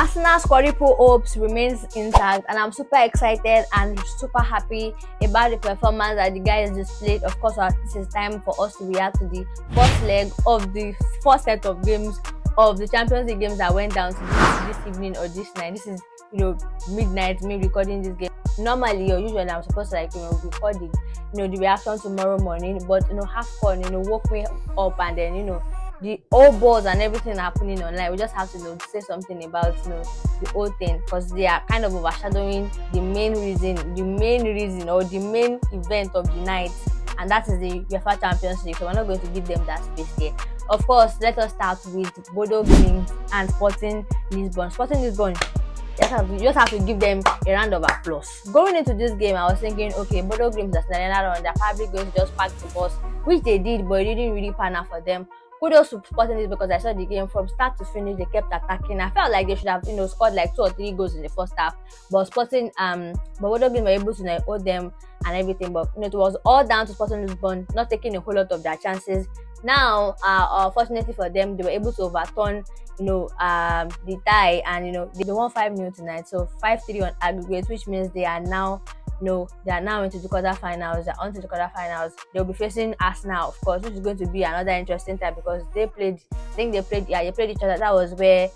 Arsenal's quadruple hopes remains intact, and I'm super excited and super happy about the performance that the guys displayed. Of course, this is time for us to react to the first leg of the first set of games of the Champions League games that went down to this evening or this night. This is, midnight, me recording this game. Normally or usually I'm supposed to record the reaction tomorrow morning, but have fun, woke me up, and then the old balls and everything happening online. We just have to say something about the whole thing, because they are kind of overshadowing the main reason or the main event of the night, and that is the UEFA Champions League. So we're not going to give them that space here. Of course, let us start with Bodo Glimt and Sporting Lisbon. Sporting Lisbon, you just have to give them a round of applause. Going into this game, I was thinking, okay, Bodo Glimt is another round. They're probably going to just pack the bus, which they did, but it didn't really pan out for them. Kudos to Sporting this, because I saw the game from start to finish. They kept attacking. I felt like they should have scored like 2 or 3 goals in the first half, but Sporting but Bodo Glimt were able to hold them and everything. But it was all down to Sporting Lisbon not taking a whole lot of their chances. Now, fortunately for them, they were able to overturn the tie, and they won 5-0 tonight, so 5-3 on aggregate, which means they are now into the quarterfinals. They're on to the quarterfinals. They'll be facing Arsenal, of course, which is going to be another interesting time, because they played each other. That was where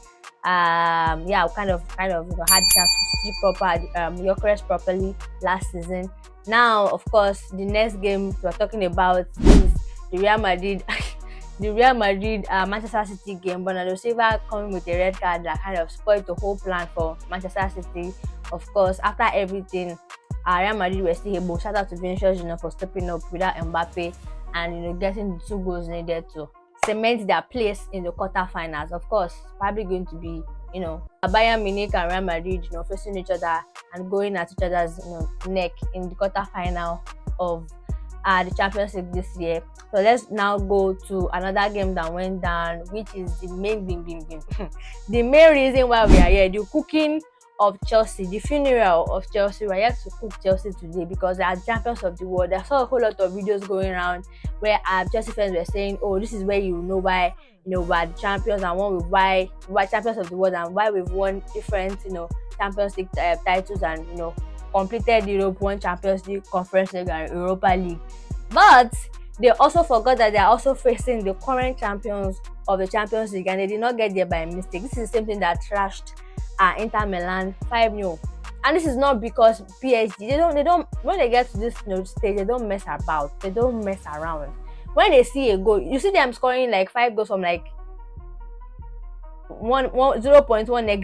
kind of had the chance to see Gyökeres properly last season. Now, of course, the next game we're talking about is the Real Madrid Manchester City game. Bernardo Silva coming with a red card that kind of spoiled the whole plan for Manchester City. Of course, after everything, Real Madrid were still able. Shout out to Vinicius Junior for stepping up without Mbappe and getting the 2 goals needed to cement their place in the quarterfinals. Of course, probably going to be Bayern Munich and Real Madrid facing each other and going at each other's neck in the quarterfinal of the Champions League this year. So let's now go to another game that went down, which is the main the main reason why we are here, the cooking of Chelsea, the funeral of Chelsea. We're here to cook Chelsea today because they are champions of the world. I saw a whole lot of videos going around where Chelsea fans were saying, oh, this is where you know why we're the champions, and why we're champions of the world, and why we've won different Champions League titles, and completed Europe, won Champions League, Conference League, and Europa League. But they also forgot that they are also facing the current champions of the Champions League, and they did not get there by mistake. This is the same thing that trashed Inter Milan 5-0. And this is not because PSG, they don't when they get to this stage, they don't mess about. They don't mess around. When they see a goal, you see them scoring like 5 goals from like 0.1